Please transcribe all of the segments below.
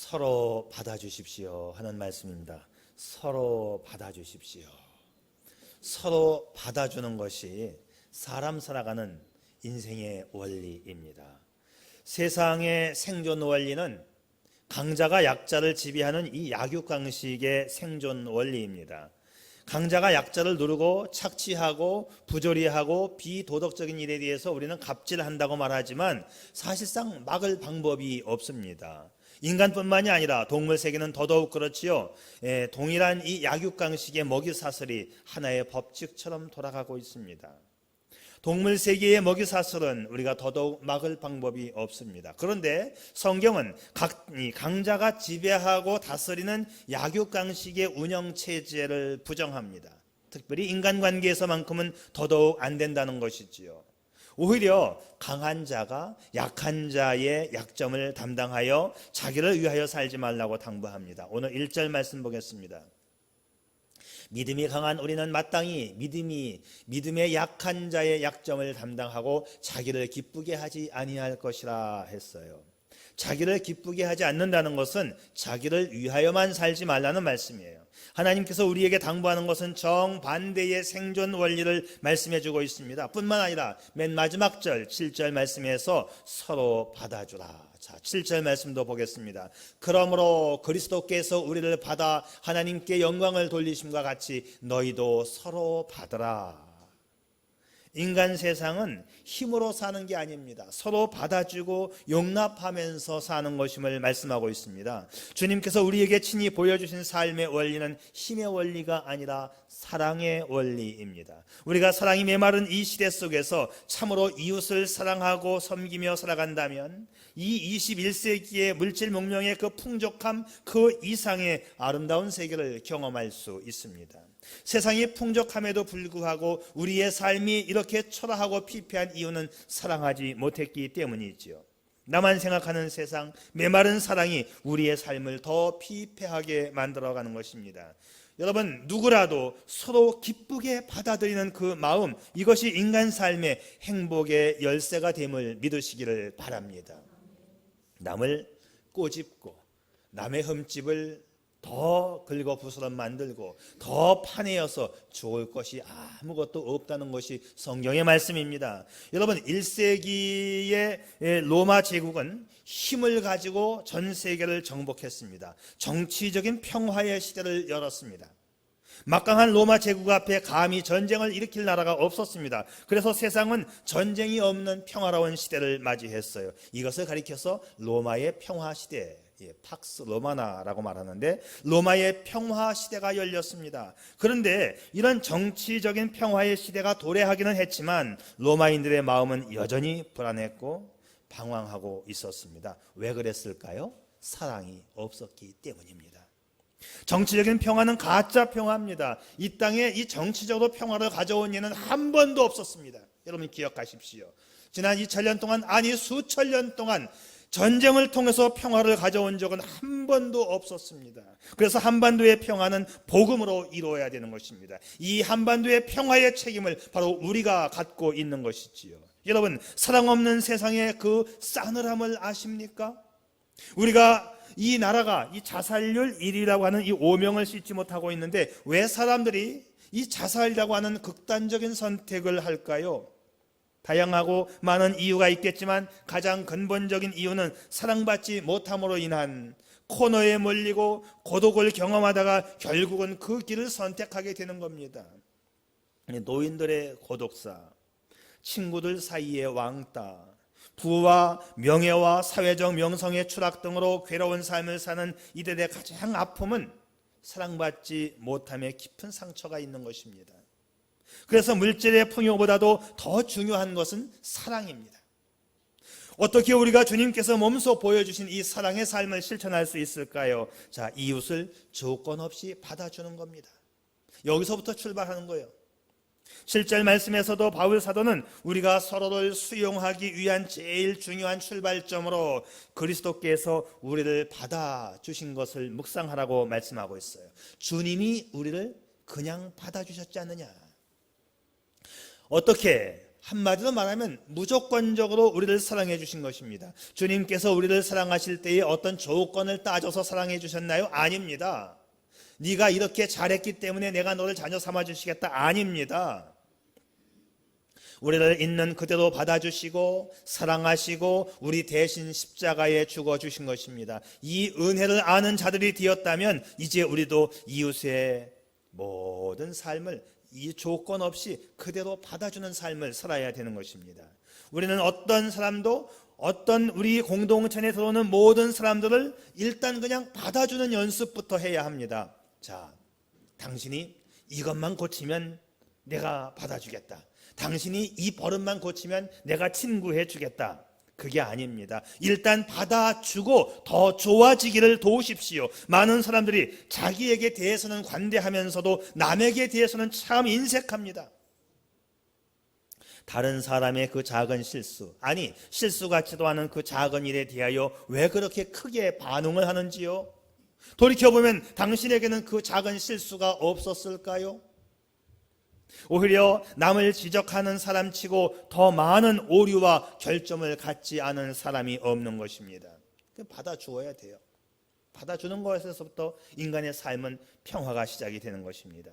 서로 받아주십시오 하는 말씀입니다. 서로 받아주십시오. 서로 받아주는 것이 사람 살아가는 인생의 원리입니다. 세상의 생존 원리는 강자가 약자를 지배하는 이 약육강식의 생존 원리입니다. 강자가 약자를 누르고 착취하고 부조리하고 비도덕적인 일에 대해서 우리는 갑질한다고 말하지만 사실상 막을 방법이 없습니다. 인간뿐만이 아니라 동물 세계는 더더욱 그렇지요. 동일한 이 약육강식의 먹이사슬이 하나의 법칙처럼 돌아가고 있습니다. 동물 세계의 먹이사슬은 우리가 더더욱 막을 방법이 없습니다. 그런데 성경은 강자가 지배하고 다스리는 약육강식의 운영체제를 부정합니다. 특별히 인간관계에서만큼은 더더욱 안 된다는 것이지요. 오히려 강한 자가 약한 자의 약점을 담당하여 자기를 위하여 살지 말라고 당부합니다. 오늘 1절 말씀 보겠습니다. 믿음이 강한 우리는 마땅히 믿음의 약한 자의 약점을 담당하고 자기를 기쁘게 하지 아니할 것이라 했어요. 자기를 기쁘게 하지 않는다는 것은 자기를 위하여만 살지 말라는 말씀이에요. 하나님께서 우리에게 당부하는 것은 정반대의 생존 원리를 말씀해 주고 있습니다. 뿐만 아니라 맨 마지막 절 7절 말씀에서 서로 받아주라. 자, 7절 말씀도 보겠습니다. 그러므로 그리스도께서 우리를 받아 하나님께 영광을 돌리심과 같이 너희도 서로 받으라. 인간 세상은 힘으로 사는 게 아닙니다. 서로 받아주고 용납하면서 사는 것임을 말씀하고 있습니다. 주님께서 우리에게 친히 보여주신 삶의 원리는 힘의 원리가 아니라 사랑의 원리입니다. 우리가 사랑이 메마른 이 시대 속에서 참으로 이웃을 사랑하고 섬기며 살아간다면 이 21세기의 물질 문명의 그 풍족함 그 이상의 아름다운 세계를 경험할 수 있습니다. 세상이 풍족함에도 불구하고 우리의 삶이 이렇게 초라하고 피폐한 이유는 사랑하지 못했기 때문이지요. 나만 생각하는 세상, 메마른 사랑이 우리의 삶을 더 피폐하게 만들어가는 것입니다. 여러분, 누구라도 서로 기쁘게 받아들이는 그 마음, 이것이 인간 삶의 행복의 열쇠가 됨을 믿으시기를 바랍니다. 남을 꼬집고 남의 흠집을 더 긁어 부스럼 만들고 더 파내어서 좋을 것이 아무것도 없다는 것이 성경의 말씀입니다. 여러분, 1세기의 로마 제국은 힘을 가지고 전 세계를 정복했습니다. 정치적인 평화의 시대를 열었습니다. 막강한 로마 제국 앞에 감히 전쟁을 일으킬 나라가 없었습니다. 그래서 세상은 전쟁이 없는 평화로운 시대를 맞이했어요. 이것을 가리켜서 로마의 평화 시대, 팍스 로마나라고 말하는데 로마의 평화 시대가 열렸습니다. 그런데 이런 정치적인 평화의 시대가 도래하기는 했지만 로마인들의 마음은 여전히 불안했고 방황하고 있었습니다. 왜 그랬을까요? 사랑이 없었기 때문입니다. 정치적인 평화는 가짜 평화입니다. 이 땅에 이 정치적으로 평화를 가져온 예는 한 번도 없었습니다. 여러분 기억하십시오. 지난 2000년 동안, 아니 수천 년 동안 전쟁을 통해서 평화를 가져온 적은 한 번도 없었습니다. 그래서 한반도의 평화는 복음으로 이루어야 되는 것입니다. 이 한반도의 평화의 책임을 바로 우리가 갖고 있는 것이지요. 여러분, 사랑 없는 세상의 그 싸늘함을 아십니까? 우리가 이 나라가 이 자살률 1위라고 하는 이 오명을 씻지 못하고 있는데 왜 사람들이 이 자살이라고 하는 극단적인 선택을 할까요? 다양하고 많은 이유가 있겠지만 가장 근본적인 이유는 사랑받지 못함으로 인한 코너에 몰리고 고독을 경험하다가 결국은 그 길을 선택하게 되는 겁니다. 노인들의 고독사, 친구들 사이의 왕따, 부와 명예와 사회적 명성의 추락 등으로 괴로운 삶을 사는 이들의 가장 아픔은 사랑받지 못함에 깊은 상처가 있는 것입니다. 그래서 물질의 풍요보다도 더 중요한 것은 사랑입니다. 어떻게 우리가 주님께서 몸소 보여주신 이 사랑의 삶을 실천할 수 있을까요? 자, 이웃을 조건 없이 받아주는 겁니다. 여기서부터 출발하는 거예요. 7절 말씀에서도 바울 사도는 우리가 서로를 수용하기 위한 제일 중요한 출발점으로 그리스도께서 우리를 받아주신 것을 묵상하라고 말씀하고 있어요. 주님이 우리를 그냥 받아주셨지 않느냐. 어떻게 한마디로 말하면 무조건적으로 우리를 사랑해 주신 것입니다. 주님께서 우리를 사랑하실 때에 어떤 조건을 따져서 사랑해 주셨나요? 아닙니다. 네가 이렇게 잘했기 때문에 내가 너를 자녀 삼아 주시겠다. 아닙니다. 우리를 있는 그대로 받아주시고 사랑하시고 우리 대신 십자가에 죽어주신 것입니다. 이 은혜를 아는 자들이 되었다면 이제 우리도 이웃의 모든 삶을 이 조건 없이 그대로 받아주는 삶을 살아야 되는 것입니다. 우리는 어떤 사람도 어떤 우리 공동체에 들어오는 모든 사람들을 일단 그냥 받아주는 연습부터 해야 합니다. 자, 당신이 이것만 고치면 내가 받아주겠다. 당신이 이 버릇만 고치면 내가 친구해 주겠다. 그게 아닙니다. 일단 받아주고 더 좋아지기를 도우십시오. 많은 사람들이 자기에게 대해서는 관대하면서도 남에게 대해서는 참 인색합니다. 다른 사람의 그 작은 실수, 아니 실수 같지도 않은 그 작은 일에 대하여 왜 그렇게 크게 반응을 하는지요? 돌이켜보면 당신에게는 그 작은 실수가 없었을까요? 오히려 남을 지적하는 사람치고 더 많은 오류와 결점을 갖지 않은 사람이 없는 것입니다. 받아주어야 돼요. 받아주는 것에서부터 인간의 삶은 평화가 시작이 되는 것입니다.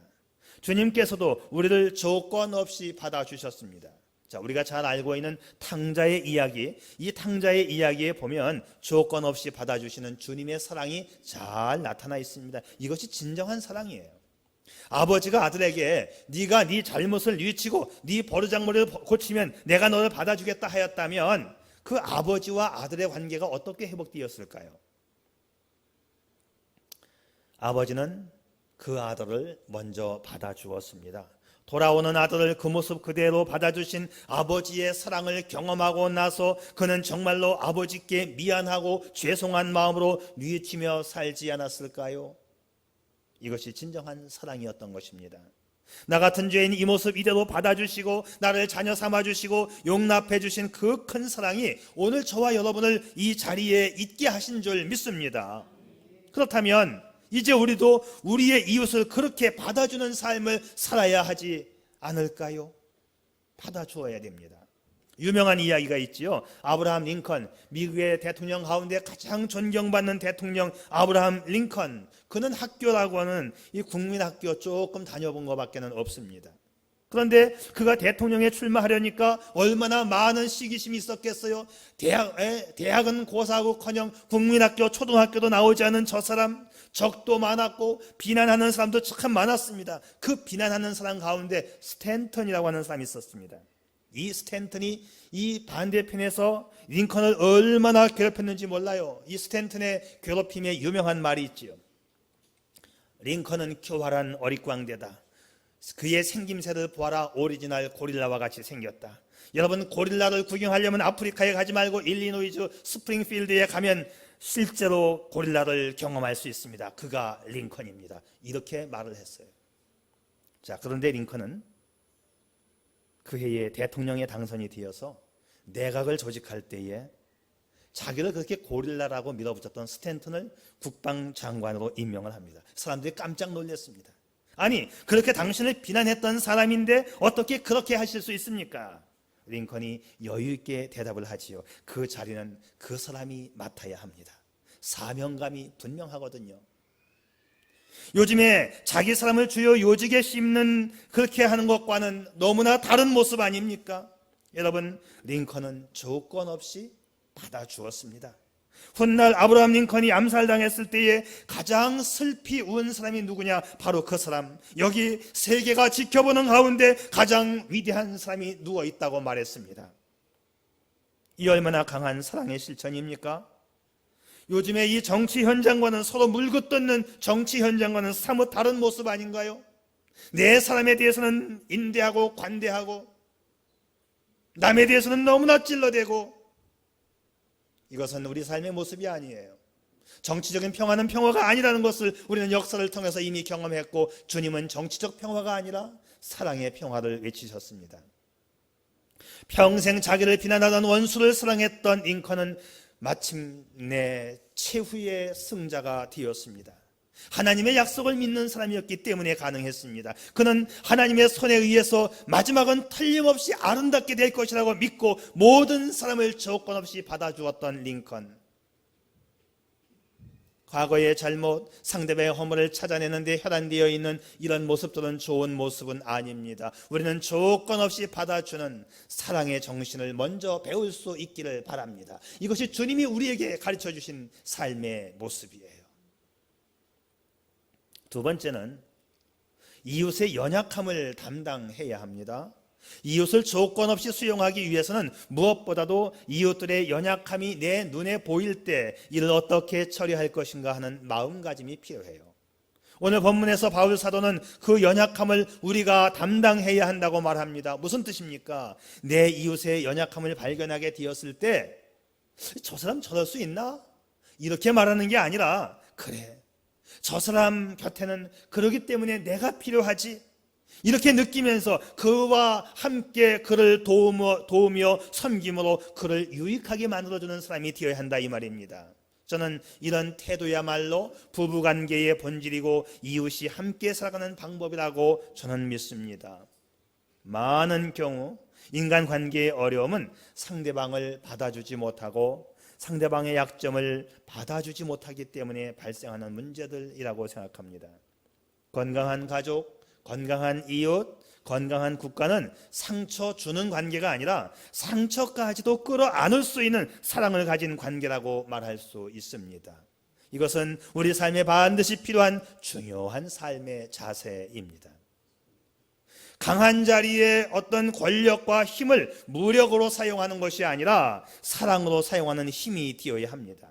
주님께서도 우리를 조건 없이 받아주셨습니다. 자, 우리가 잘 알고 있는 탕자의 이야기, 이 탕자의 이야기에 보면 조건 없이 받아주시는 주님의 사랑이 잘 나타나 있습니다. 이것이 진정한 사랑이에요. 아버지가 아들에게 네가 네 잘못을 뉘우치고 네 버르장머리를 고치면 내가 너를 받아주겠다 하였다면 그 아버지와 아들의 관계가 어떻게 회복되었을까요? 아버지는 그 아들을 먼저 받아주었습니다. 돌아오는 아들을 그 모습 그대로 받아주신 아버지의 사랑을 경험하고 나서 그는 정말로 아버지께 미안하고 죄송한 마음으로 뉘우치며 살지 않았을까요? 이것이 진정한 사랑이었던 것입니다. 나 같은 죄인 이 모습 이대로 받아주시고 나를 자녀 삼아주시고 용납해 주신 그 큰 사랑이 오늘 저와 여러분을 이 자리에 있게 하신 줄 믿습니다. 그렇다면 이제 우리도 우리의 이웃을 그렇게 받아주는 삶을 살아야 하지 않을까요? 받아주어야 됩니다. 유명한 이야기가 있지요. 아브라함 링컨, 미국의 대통령 가운데 가장 존경받는 대통령 아브라함 링컨. 그는 학교라고 하는 이 국민학교 조금 다녀본 것밖에는 없습니다. 그런데 그가 대통령에 출마하려니까 얼마나 많은 시기심이 있었겠어요. 대학은 고사하고커녕 국민학교, 초등학교도 나오지 않은 저 사람, 적도 많았고 비난하는 사람도 참 많았습니다. 그 비난하는 사람 가운데 스탠턴이라고 하는 사람이 있었습니다. 이 스탠턴이 이 반대편에서 링컨을 얼마나 괴롭혔는지 몰라요. 이 스탠턴의 괴롭힘에 유명한 말이 있지요. 링컨은 교활한 어릿광대다. 그의 생김새를 보아라. 오리지널 고릴라와 같이 생겼다. 여러분, 고릴라를 구경하려면 아프리카에 가지 말고 일리노이주 스프링필드에 가면 실제로 고릴라를 경험할 수 있습니다. 그가 링컨입니다. 이렇게 말을 했어요. 자, 그런데 링컨은 그 해에 대통령에 당선이 되어서 내각을 조직할 때에 자기를 그렇게 고릴라라고 밀어붙였던 스탠턴을 국방장관으로 임명을 합니다. 사람들이 깜짝 놀랐습니다. 아니, 그렇게 당신을 비난했던 사람인데 어떻게 그렇게 하실 수 있습니까? 링컨이 여유 있게 대답을 하지요. 그 자리는 그 사람이 맡아야 합니다. 사명감이 분명하거든요. 요즘에 자기 사람을 주요 요직에 씹는 그렇게 하는 것과는 너무나 다른 모습 아닙니까? 여러분, 링컨은 조건 없이 받아주었습니다. 훗날 아브라함 링컨이 암살당했을 때에 가장 슬피 운 사람이 누구냐? 바로 그 사람. 여기 세계가 지켜보는 가운데 가장 위대한 사람이 누워있다고 말했습니다. 이 얼마나 강한 사랑의 실천입니까? 요즘에 이 정치 현장과는 서로 물고 뜯는 정치 현장과는 사뭇 다른 모습 아닌가요? 내 사람에 대해서는 인대하고 관대하고 남에 대해서는 너무나 찔러대고, 이것은 우리 삶의 모습이 아니에요. 정치적인 평화는 평화가 아니라는 것을 우리는 역사를 통해서 이미 경험했고, 주님은 정치적 평화가 아니라 사랑의 평화를 외치셨습니다. 평생 자기를 비난하던 원수를 사랑했던 링컨은 마침내 최후의 승자가 되었습니다. 하나님의 약속을 믿는 사람이었기 때문에 가능했습니다. 그는 하나님의 손에 의해서 마지막은 틀림없이 아름답게 될 것이라고 믿고 모든 사람을 조건 없이 받아주었던 링컨. 과거의 잘못, 상대방의 허물을 찾아내는 데 혈안되어 있는 이런 모습들은 좋은 모습은 아닙니다. 우리는 조건 없이 받아주는 사랑의 정신을 먼저 배울 수 있기를 바랍니다. 이것이 주님이 우리에게 가르쳐 주신 삶의 모습이에요. 두 번째는 이웃의 연약함을 담당해야 합니다. 이웃을 조건 없이 수용하기 위해서는 무엇보다도 이웃들의 연약함이 내 눈에 보일 때 이를 어떻게 처리할 것인가 하는 마음가짐이 필요해요. 오늘 본문에서 바울 사도는 그 연약함을 우리가 담당해야 한다고 말합니다. 무슨 뜻입니까? 내 이웃의 연약함을 발견하게 되었을 때 저 사람 저럴 수 있나? 이렇게 말하는 게 아니라 그래, 저 사람 곁에는 그러기 때문에 내가 필요하지, 이렇게 느끼면서 그와 함께 그를 도우며 섬김으로 그를 유익하게 만들어주는 사람이 되어야 한다 이 말입니다. 저는 이런 태도야말로 부부관계의 본질이고 이웃이 함께 살아가는 방법이라고 저는 믿습니다. 많은 경우 인간관계의 어려움은 상대방을 받아주지 못하고 상대방의 약점을 받아주지 못하기 때문에 발생하는 문제들이라고 생각합니다. 건강한 가족, 건강한 이웃, 건강한 국가는 상처 주는 관계가 아니라 상처까지도 끌어안을 수 있는 사랑을 가진 관계라고 말할 수 있습니다. 이것은 우리 삶에 반드시 필요한 중요한 삶의 자세입니다. 강한 자리에 어떤 권력과 힘을 무력으로 사용하는 것이 아니라 사랑으로 사용하는 힘이 되어야 합니다.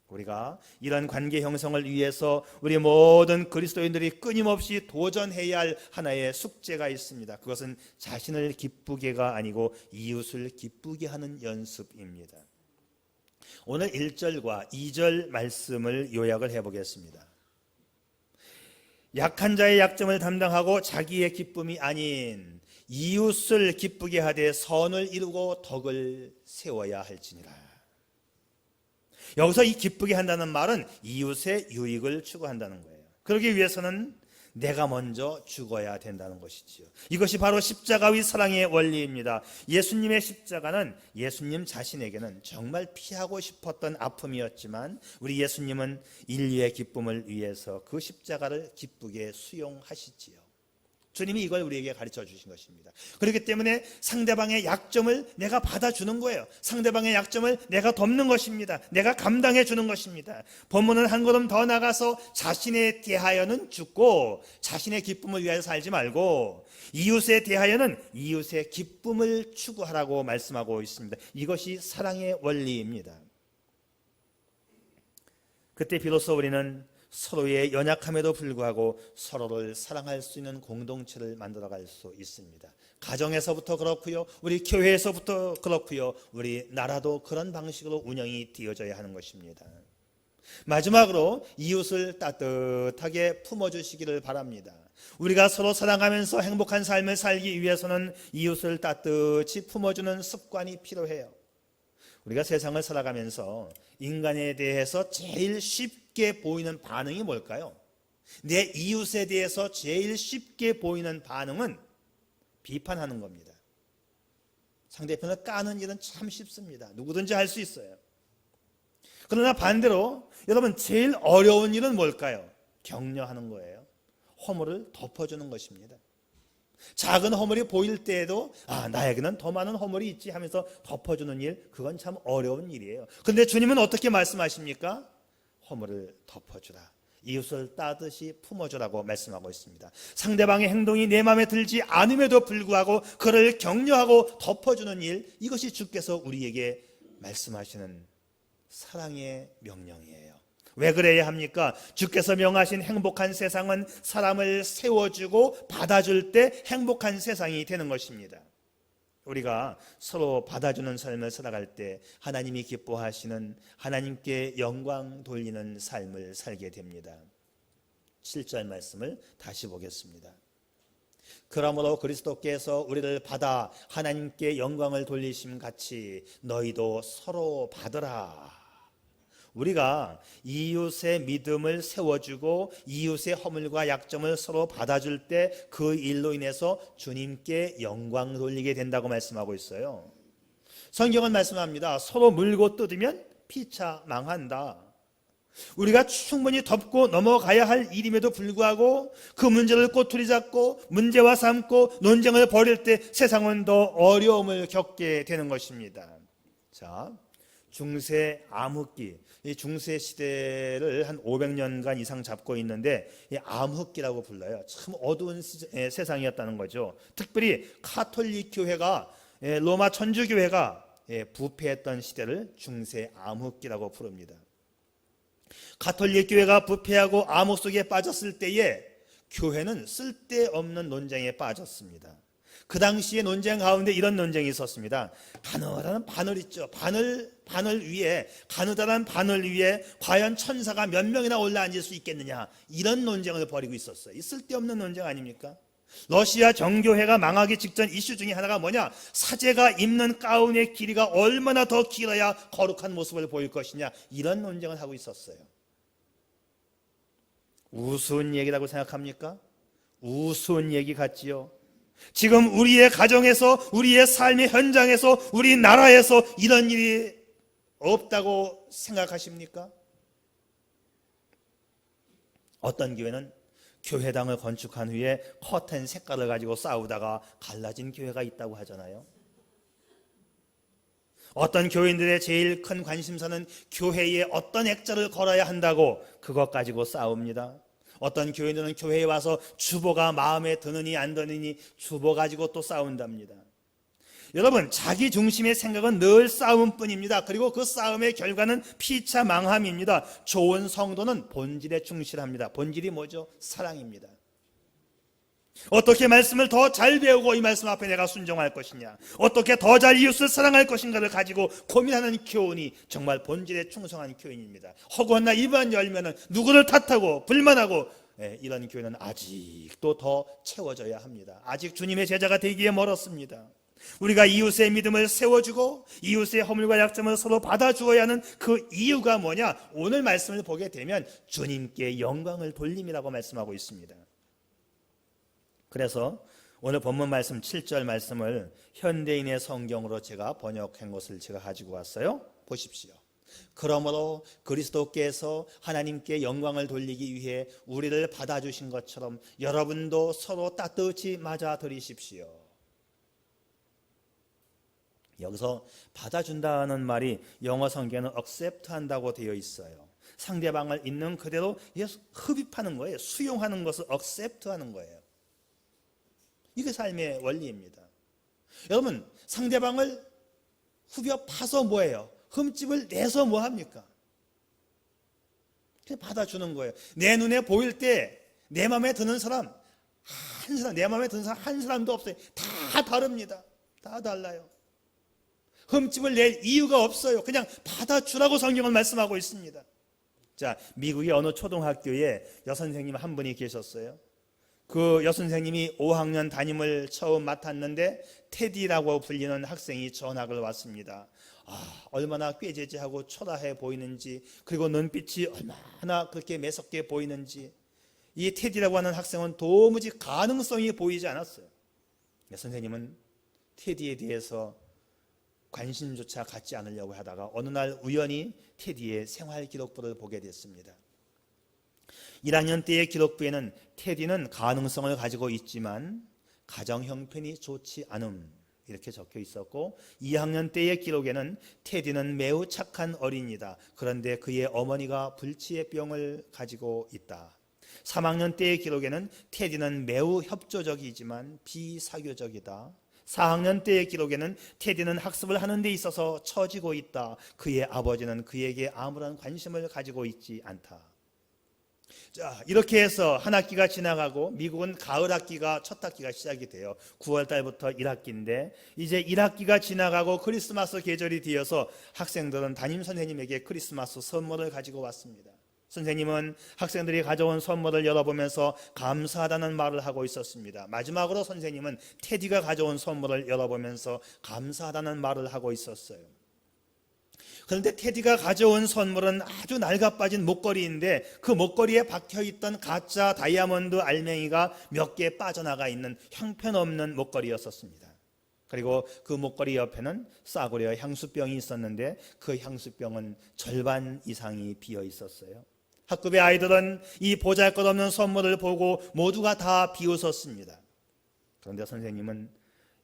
우리가 이런 관계 형성을 위해서 우리 모든 그리스도인들이 끊임없이 도전해야 할 하나의 숙제가 있습니다. 그것은 자신을 기쁘게가 아니고 이웃을 기쁘게 하는 연습입니다. 오늘 1절과 2절 말씀을 요약을 해보겠습니다. 약한 자의 약점을 담당하고 자기의 기쁨이 아닌 이웃을 기쁘게 하되 선을 이루고 덕을 세워야 할지니라. 여기서 이 기쁘게 한다는 말은 이웃의 유익을 추구한다는 거예요. 그러기 위해서는 내가 먼저 죽어야 된다는 것이지요. 이것이 바로 십자가의 사랑의 원리입니다. 예수님의 십자가는 예수님 자신에게는 정말 피하고 싶었던 아픔이었지만 우리 예수님은 인류의 기쁨을 위해서 그 십자가를 기쁘게 수용하시지요. 주님이 이걸 우리에게 가르쳐 주신 것입니다. 그렇기 때문에 상대방의 약점을 내가 받아주는 거예요. 상대방의 약점을 내가 덮는 것입니다. 내가 감당해 주는 것입니다. 본문은 한 걸음 더 나가서 자신에 대하여는 죽고 자신의 기쁨을 위하여 살지 말고 이웃에 대하여는 이웃의 기쁨을 추구하라고 말씀하고 있습니다. 이것이 사랑의 원리입니다. 그때 비로소 우리는 서로의 연약함에도 불구하고 서로를 사랑할 수 있는 공동체를 만들어갈 수 있습니다. 가정에서부터 그렇고요, 우리 교회에서부터 그렇고요, 우리 나라도 그런 방식으로 운영이 되어져야 하는 것입니다. 마지막으로 이웃을 따뜻하게 품어주시기를 바랍니다. 우리가 서로 사랑하면서 행복한 삶을 살기 위해서는 이웃을 따뜻히 품어주는 습관이 필요해요. 우리가 세상을 살아가면서 인간에 대해서 제일 쉽게 보이는 반응이 뭘까요? 내 이웃에 대해서 제일 쉽게 보이는 반응은 비판하는 겁니다. 상대편을 까는 일은 참 쉽습니다. 누구든지 할 수 있어요. 그러나 반대로 여러분 제일 어려운 일은 뭘까요? 격려하는 거예요. 허물을 덮어주는 것입니다. 작은 허물이 보일 때에도 나에게는 더 많은 허물이 있지 하면서 덮어주는 일, 그건 참 어려운 일이에요. 그런데 주님은 어떻게 말씀하십니까? 허물을 덮어주라, 이웃을 따뜻이 품어주라고 말씀하고 있습니다. 상대방의 행동이 내 마음에 들지 않음에도 불구하고 그를 격려하고 덮어주는 일, 이것이 주께서 우리에게 말씀하시는 사랑의 명령이에요. 왜 그래야 합니까? 주께서 명하신 행복한 세상은 사람을 세워주고 받아줄 때 행복한 세상이 되는 것입니다. 우리가 서로 받아주는 삶을 살아갈 때 하나님이 기뻐하시는, 하나님께 영광 돌리는 삶을 살게 됩니다. 7절 말씀을 다시 보겠습니다. 그러므로 그리스도께서 우리를 받아 하나님께 영광을 돌리심 같이 너희도 서로 받으라. 우리가 이웃의 믿음을 세워주고 이웃의 허물과 약점을 서로 받아줄 때 그 일로 인해서 주님께 영광 돌리게 된다고 말씀하고 있어요. 성경은 말씀합니다. 서로 물고 뜯으면 피차 망한다. 우리가 충분히 덮고 넘어가야 할 일임에도 불구하고 그 문제를 꼬투리 잡고 문제와 삼고 논쟁을 벌일 때 세상은 더 어려움을 겪게 되는 것입니다. 자, 중세 암흑기, 이 중세 시대를 한 500년간 이상 잡고 있는데 이 암흑기라고 불러요. 참 어두운 세상이었다는 거죠. 특별히 카톨릭 교회가 로마 천주교회가 부패했던 시대를 중세 암흑기라고 부릅니다. 가톨릭 교회가 부패하고 암흑 속에 빠졌을 때에 교회는 쓸데없는 논쟁에 빠졌습니다. 그 당시에 논쟁 가운데 이런 논쟁이 있었습니다. 가느다란 바늘 있죠. 바늘 위에, 가느다란 바늘 위에 과연 천사가 몇 명이나 올라앉을 수 있겠느냐, 이런 논쟁을 벌이고 있었어요. 이 쓸데없는 논쟁 아닙니까? 러시아 정교회가 망하기 직전 이슈 중에 하나가 뭐냐? 사제가 입는 가운의 길이가 얼마나 더 길어야 거룩한 모습을 보일 것이냐, 이런 논쟁을 하고 있었어요. 우스운 얘기라고 생각합니까? 우스운 얘기 같지요. 지금 우리의 가정에서, 우리의 삶의 현장에서, 우리 나라에서 이런 일이 없다고 생각하십니까? 어떤 교회는 교회당을 건축한 후에 커튼 색깔을 가지고 싸우다가 갈라진 교회가 있다고 하잖아요. 어떤 교인들의 제일 큰 관심사는 교회에 어떤 액자를 걸어야 한다고 그것 가지고 싸웁니다. 어떤 교인들은 교회에 와서 주보가 마음에 드느니 안 드느니 주보 가지고 또 싸운답니다. 여러분, 자기 중심의 생각은 늘 싸움뿐입니다. 그리고 그 싸움의 결과는 피차 망함입니다. 좋은 성도는 본질에 충실합니다. 본질이 뭐죠? 사랑입니다. 어떻게 말씀을 더 잘 배우고 이 말씀 앞에 내가 순종할 것이냐, 어떻게 더 잘 이웃을 사랑할 것인가를 가지고 고민하는 교훈이 정말 본질에 충성한 교인입니다. 허구나 입안 열면은 누구를 탓하고 불만하고, 이런 교회는 아직도 더 채워져야 합니다. 아직 주님의 제자가 되기에 멀었습니다. 우리가 이웃의 믿음을 세워주고 이웃의 허물과 약점을 서로 받아주어야 하는 그 이유가 뭐냐? 오늘 말씀을 보게 되면 주님께 영광을 돌림이라고 말씀하고 있습니다. 그래서 오늘 본문 말씀 7절 말씀을 현대인의 성경으로 제가 번역한 것을 제가 가지고 왔어요. 보십시오. 그러므로 그리스도께서 하나님께 영광을 돌리기 위해 우리를 받아주신 것처럼 여러분도 서로 따뜻히 맞아들이십시오. 여기서 받아준다는 말이 영어 성경에는 accept 한다고 되어 있어요. 상대방을 있는 그대로 흡입하는 거예요. 수용하는 것을 accept 하는 거예요. 이게 삶의 원리입니다. 여러분, 상대방을 후벼 파서 뭐예요? 흠집을 내서 뭐 합니까? 그냥 받아주는 거예요. 내 눈에 보일 때 내 마음에 드는 사람 한 사람, 내 마음에 드는 사람 한 사람도 없어요. 다 다릅니다. 다 달라요. 흠집을 낼 이유가 없어요. 그냥 받아주라고 성경은 말씀하고 있습니다. 자, 미국의 어느 초등학교에 여선생님 한 분이 계셨어요. 그 여선생님이 5학년 담임을 처음 맡았는데 테디라고 불리는 학생이 전학을 왔습니다. 얼마나 꾀재재하고 초라해 보이는지, 그리고 눈빛이 얼마나 그렇게 매섭게 보이는지, 이 테디라고 하는 학생은 도무지 가능성이 보이지 않았어요. 선생님은 테디에 대해서 관심조차 갖지 않으려고 하다가 어느 날 우연히 테디의 생활기록부를 보게 됐습니다. 1학년 때의 기록부에는 테디는 가능성을 가지고 있지만 가정 형편이 좋지 않음, 이렇게 적혀 있었고, 2학년 때의 기록에는 테디는 매우 착한 어린이다. 그런데 그의 어머니가 불치의 병을 가지고 있다. 3학년 때의 기록에는 테디는 매우 협조적이지만 비사교적이다. 4학년 때의 기록에는 테디는 학습을 하는 데 있어서 처지고 있다. 그의 아버지는 그에게 아무런 관심을 가지고 있지 않다. 자, 이렇게 해서 한 학기가 지나가고 미국은 가을 학기가 첫 학기가 시작이 돼요. 9월 달부터 1학기인데 이제 1학기가 지나가고 크리스마스 계절이 되어서 학생들은 담임 선생님에게 크리스마스 선물을 가지고 왔습니다. 선생님은 학생들이 가져온 선물을 열어보면서 감사하다는 말을 하고 있었습니다. 마지막으로 선생님은 테디가 가져온 선물을 열어보면서 감사하다는 말을 하고 있었어요. 그런데 테디가 가져온 선물은 아주 낡아빠진 목걸이인데 그 목걸이에 박혀있던 가짜 다이아몬드 알맹이가 몇 개 빠져나가 있는 형편없는 목걸이였었습니다. 그리고 그 목걸이 옆에는 싸구려 향수병이 있었는데 그 향수병은 절반 이상이 비어 있었어요. 학급의 아이들은 이 보잘것없는 선물을 보고 모두가 다 비웃었습니다. 그런데 선생님은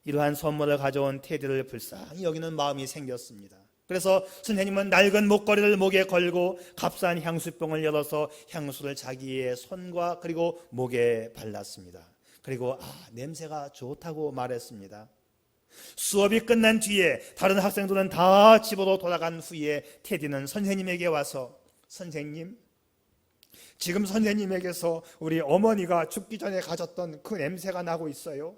이러한 선물을 가져온 테디를 불쌍히 여기는 마음이 생겼습니다. 그래서 선생님은 낡은 목걸이를 목에 걸고 값싼 향수병을 열어서 향수를 자기의 손과 그리고 목에 발랐습니다. 그리고 냄새가 좋다고 말했습니다. 수업이 끝난 뒤에 다른 학생들은 다 집으로 돌아간 후에 테디는 선생님에게 와서 선생님, 지금 선생님에게서 우리 어머니가 죽기 전에 가졌던 그 냄새가 나고 있어요.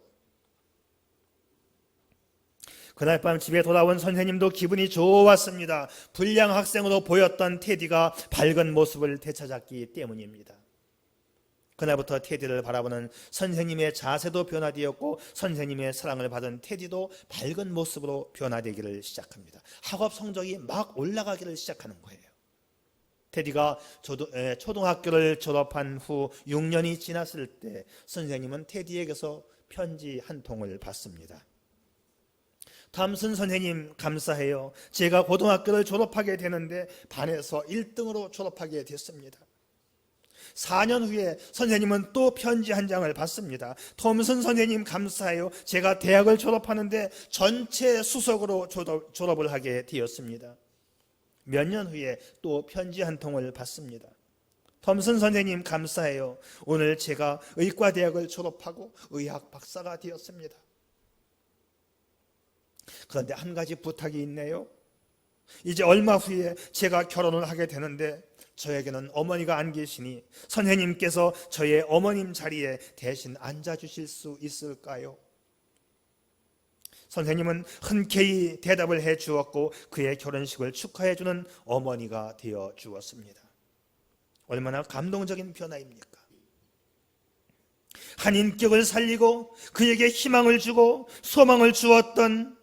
그날 밤 집에 돌아온 선생님도 기분이 좋았습니다. 불량 학생으로 보였던 테디가 밝은 모습을 되찾았기 때문입니다. 그날부터 테디를 바라보는 선생님의 자세도 변화되었고 선생님의 사랑을 받은 테디도 밝은 모습으로 변화되기를 시작합니다. 학업 성적이 막 올라가기를 시작하는 거예요. 테디가 초등학교를 졸업한 후 6년이 지났을 때 선생님은 테디에게서 편지 한 통을 받습니다. 탐슨 선생님 감사해요. 제가 고등학교를 졸업하게 되는데 반에서 1등으로 졸업하게 됐습니다. 4년 후에 선생님은 또 편지 한 장을 받습니다. 톰슨 선생님 감사해요. 제가 대학을 졸업하는데 전체 수석으로 졸업을 하게 되었습니다. 몇 년 후에 또 편지 한 통을 받습니다. 톰슨 선생님 감사해요. 오늘 제가 의과대학을 졸업하고 의학 박사가 되었습니다. 그런데 한 가지 부탁이 있네요. 이제 얼마 후에 제가 결혼을 하게 되는데 저에게는 어머니가 안 계시니 선생님께서 저의 어머님 자리에 대신 앉아주실 수 있을까요? 선생님은 흔쾌히 대답을 해 주었고 그의 결혼식을 축하해 주는 어머니가 되어 주었습니다. 얼마나 감동적인 변화입니까? 한 인격을 살리고 그에게 희망을 주고 소망을 주었던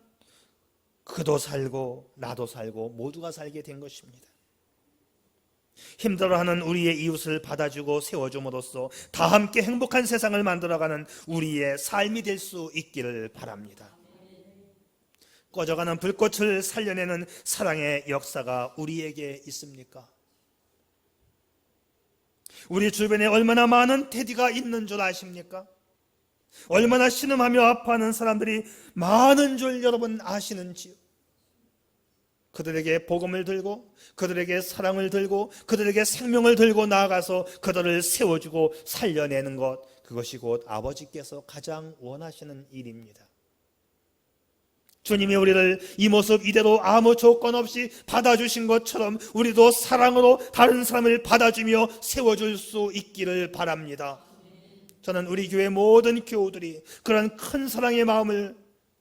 그도 살고 나도 살고 모두가 살게 된 것입니다. 힘들어하는 우리의 이웃을 받아주고 세워줌으로써 다 함께 행복한 세상을 만들어가는 우리의 삶이 될 수 있기를 바랍니다. 꺼져가는 불꽃을 살려내는 사랑의 역사가 우리에게 있습니까? 우리 주변에 얼마나 많은 테디가 있는 줄 아십니까? 얼마나 신음하며 아파하는 사람들이 많은 줄 여러분 아시는지요? 그들에게 복음을 들고 그들에게 사랑을 들고 그들에게 생명을 들고 나아가서 그들을 세워주고 살려내는 것, 그것이 곧 아버지께서 가장 원하시는 일입니다. 주님이 우리를 이 모습 이대로 아무 조건 없이 받아주신 것처럼 우리도 사랑으로 다른 사람을 받아주며 세워줄 수 있기를 바랍니다. 저는 우리 교회 모든 교우들이 그런 큰 사랑의 마음을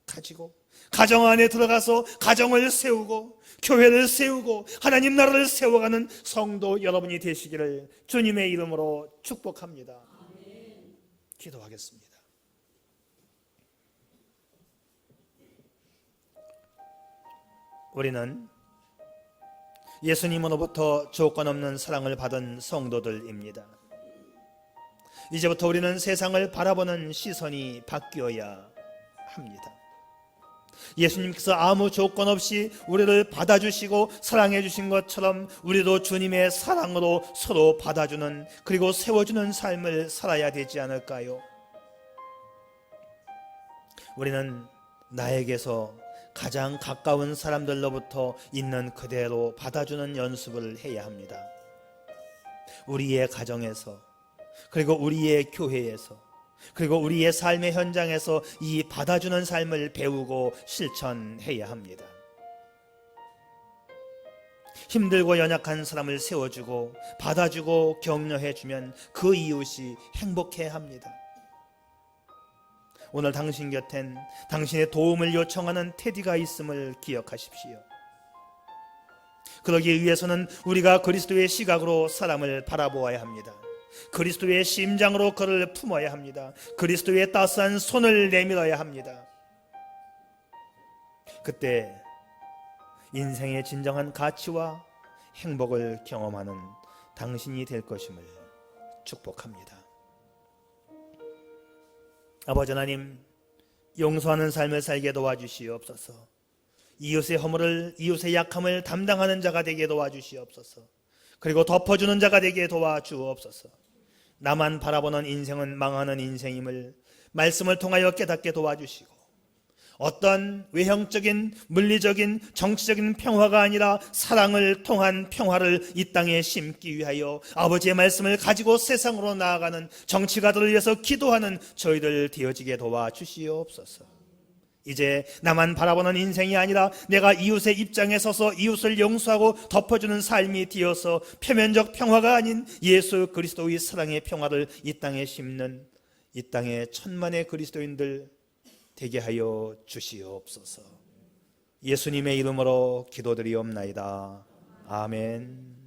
가지고 가정 안에 들어가서 가정을 세우고 교회를 세우고 하나님 나라를 세워가는 성도 여러분이 되시기를 주님의 이름으로 축복합니다. 기도하겠습니다. 우리는 예수님으로부터 조건 없는 사랑을 받은 성도들입니다. 이제부터 우리는 세상을 바라보는 시선이 바뀌어야 합니다. 예수님께서 아무 조건 없이 우리를 받아주시고 사랑해 주신 것처럼 우리도 주님의 사랑으로 서로 받아주는 그리고 세워주는 삶을 살아야 되지 않을까요? 우리는 나에게서 가장 가까운 사람들로부터 있는 그대로 받아주는 연습을 해야 합니다. 우리의 가정에서, 그리고 우리의 교회에서, 그리고 우리의 삶의 현장에서 이 받아주는 삶을 배우고 실천해야 합니다. 힘들고 연약한 사람을 세워주고 받아주고 격려해주면 그 이웃이 행복해합니다. 오늘 당신 곁엔 당신의 도움을 요청하는 테디가 있음을 기억하십시오. 그러기 위해서는 우리가 그리스도의 시각으로 사람을 바라보아야 합니다. 그리스도의 심장으로 그를 품어야 합니다. 그리스도의 따스한 손을 내밀어야 합니다. 그때 인생의 진정한 가치와 행복을 경험하는 당신이 될 것임을 축복합니다. 아버지 하나님, 용서하는 삶을 살게 도와주시옵소서. 이웃의 허물을, 이웃의 약함을 담당하는 자가 되게 도와주시옵소서. 그리고 덮어주는 자가 되게 도와주옵소서. 나만 바라보는 인생은 망하는 인생임을 말씀을 통하여 깨닫게 도와주시고, 어떤 외형적인, 물리적인, 정치적인 평화가 아니라 사랑을 통한 평화를 이 땅에 심기 위하여 아버지의 말씀을 가지고 세상으로 나아가는 정치가들을 위해서 기도하는 저희들 되어지게 도와주시옵소서. 이제 나만 바라보는 인생이 아니라 내가 이웃의 입장에 서서 이웃을 용서하고 덮어주는 삶이 되어서 표면적 평화가 아닌 예수 그리스도의 사랑의 평화를 이 땅에 심는 이 땅의 천만의 그리스도인들 되게 하여 주시옵소서. 예수님의 이름으로 기도드리옵나이다. 아멘.